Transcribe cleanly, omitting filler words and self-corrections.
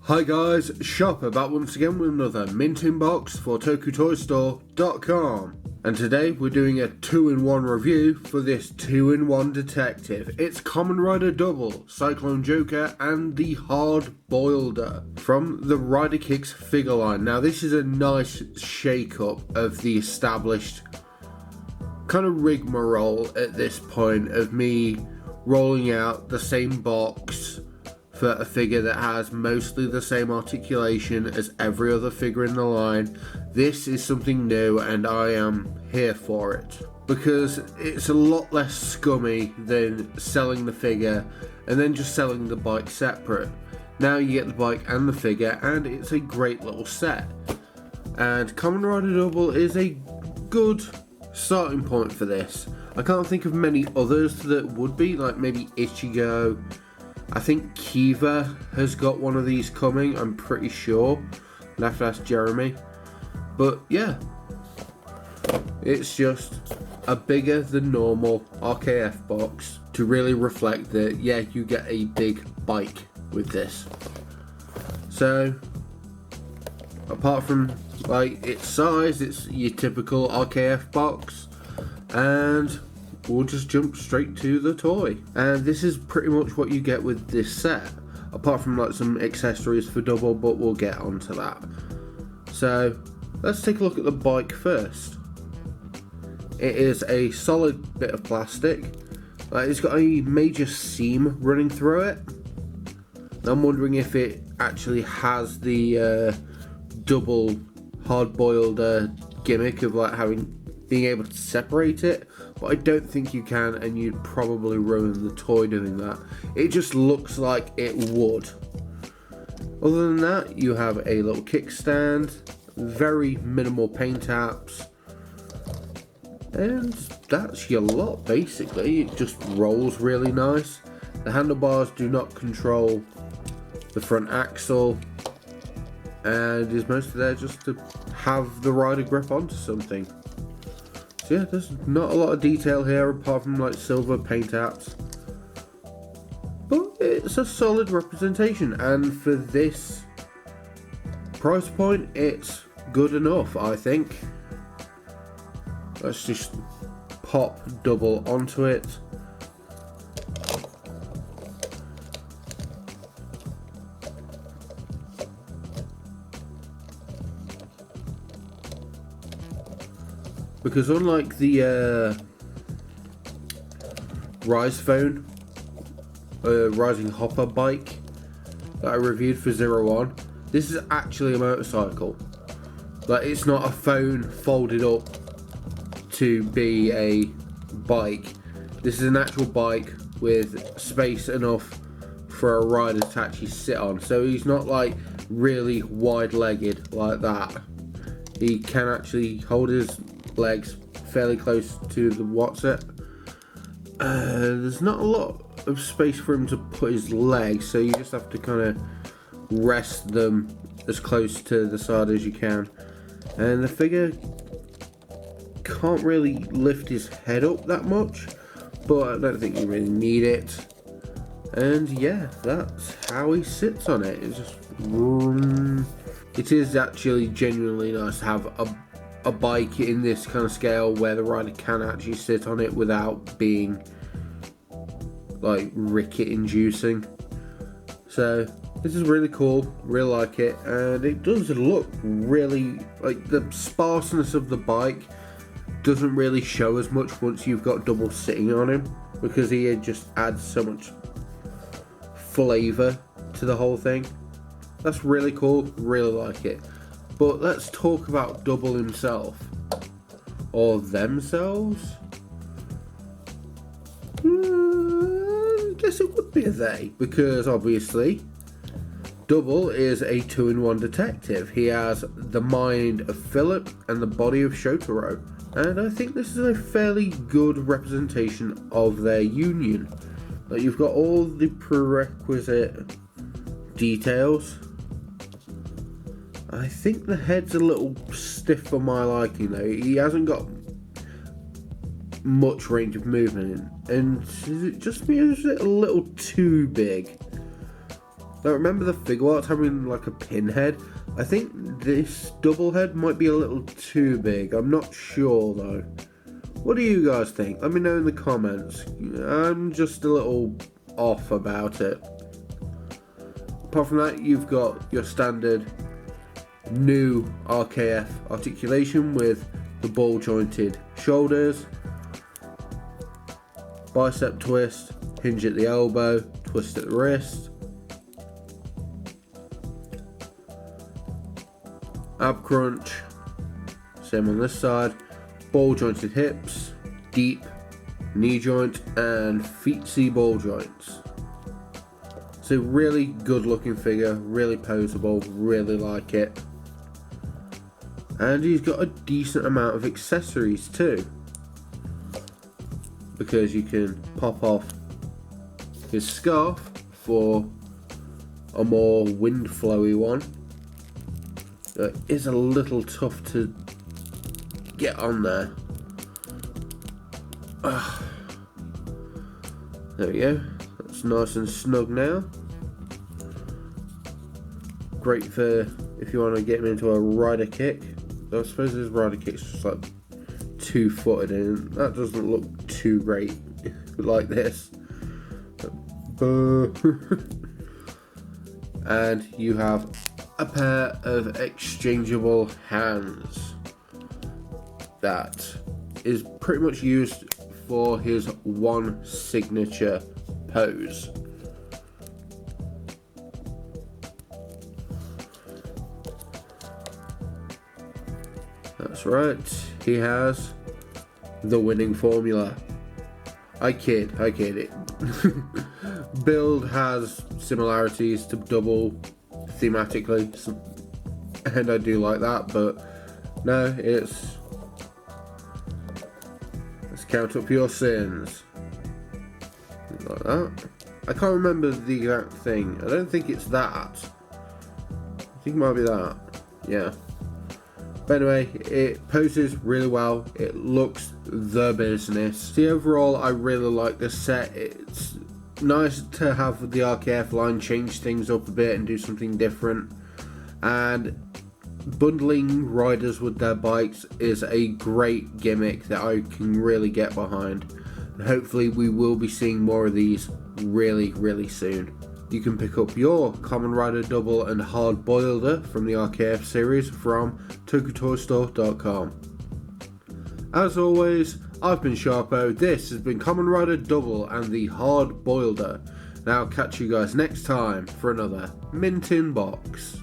Hi guys, Shopper back once again with another minting box for TokuToyStore.com, and today we're doing a 2-in-1 review for this 2-in-1 detective. It's Kamen Rider W, Cyclone Joker and the Hardboilder from the Rider Kicks figure line. Now this is a nice shake up of the established kind of rigmarole at this point of me rolling out the same box for a figure that has mostly the same articulation as every other figure in the line. This is something new and I am here for it because it's a lot less scummy than selling the figure and then just selling the bike separate. Now you get the bike and the figure and it's a great little set, and Kamen Rider W is a good starting point for this. I can't think of many others that would be, like maybe Ichigo. I think Kiva has got one of these coming, I'm pretty sure. I'll have to ask Jeremy. But yeah, it's just a bigger than normal RKF box to really reflect that, yeah, you get a big bike with this. So, apart from like its size, it's your typical RKF box, and we'll just jump straight to the toy. And this is pretty much what you get with this set, apart from like some accessories for Double, but we'll get onto that. So let's take a look at the bike first. It is a solid bit of plastic. It's got a major seam running through it. And I'm wondering if it actually has the double hard-boiled gimmick of like being able to separate it, but I don't think you can, and you'd probably ruin the toy doing that. It just looks like it would. Other than that, you have a little kickstand, very minimal paint apps, and that's your lot basically. It just rolls really nice. The handlebars do not control the front axle, and is mostly there just to have the rider grip onto something. So yeah, there's not a lot of detail here apart from like silver paint apps, but it's a solid representation, and for this price point it's good enough, I think. Let's just pop Double onto it. Because unlike the Rising Hopper bike that I reviewed for 01, this is actually a motorcycle. Like, it's not a phone folded up to be a bike. This is an actual bike with space enough for a rider to actually sit on. So he's not like really wide-legged like that. He can actually hold his legs fairly close to the What's-It. There's not a lot of space for him to put his legs, so you just have to kind of rest them as close to the side as you can. And the figure can't really lift his head up that much, but I don't think you really need it. And yeah, that's how he sits on it. It's just it is actually genuinely nice to have a bike in this kind of scale where the rider can actually sit on it without being like ricket inducing. So this is really cool, really like it, and it does look really like the sparseness of the bike doesn't really show as much once you've got Double sitting on him, because he just adds so much flavour to the whole thing. That's really cool, really like it. But let's talk about Double himself, or themselves. I guess it would be a they, because obviously Double is a 2-in-1 detective. He has the mind of Philip and the body of Shotaro, and I think this is a fairly good representation of their union. Like, you've got all the prerequisite details. I think the head's a little stiff for my liking though. He hasn't got much range of movement, and is it just me or is it a little too big? Now remember the figure arts having like a pinhead? I think this double head might be a little too big. I'm not sure though. What do you guys think? Let me know in the comments. I'm just a little off about it. Apart from that, you've got your standard new RKF articulation with the ball jointed shoulders, bicep twist, hinge at the elbow, twist at the wrist, ab crunch, same on this side, ball jointed hips, deep knee joint, and feet C ball joints. So really good looking figure, really poseable, really like it. And he's got a decent amount of accessories too, because you can pop off his scarf for a more wind flowy one. It is a little tough to get on there. There we go, that's nice and snug now. Great for if you want to get him into a rider kick. I suppose his rider kick's just like 2-footed and that doesn't look too great like this. And you have a pair of exchangeable hands that is pretty much used for his one signature pose. That's right, he has the winning formula. I kid it. Build has similarities to Double thematically, and I do like that, but no, let's count up your sins. Like that. I can't remember the exact thing. I don't think it's that. I think it might be that. Yeah. But anyway, it poses really well, it looks the business. See, overall I really like this set. It's nice to have the RKF line change things up a bit and do something different, and bundling riders with their bikes is a great gimmick that I can really get behind, and hopefully we will be seeing more of these really soon. You can pick up your Kamen Rider W and Hardboilder from the RKF series from tokutoystore.com. As always, I've been Sharpo, this has been Kamen Rider W and the Hardboilder, and I'll catch you guys next time for another Mint in Box.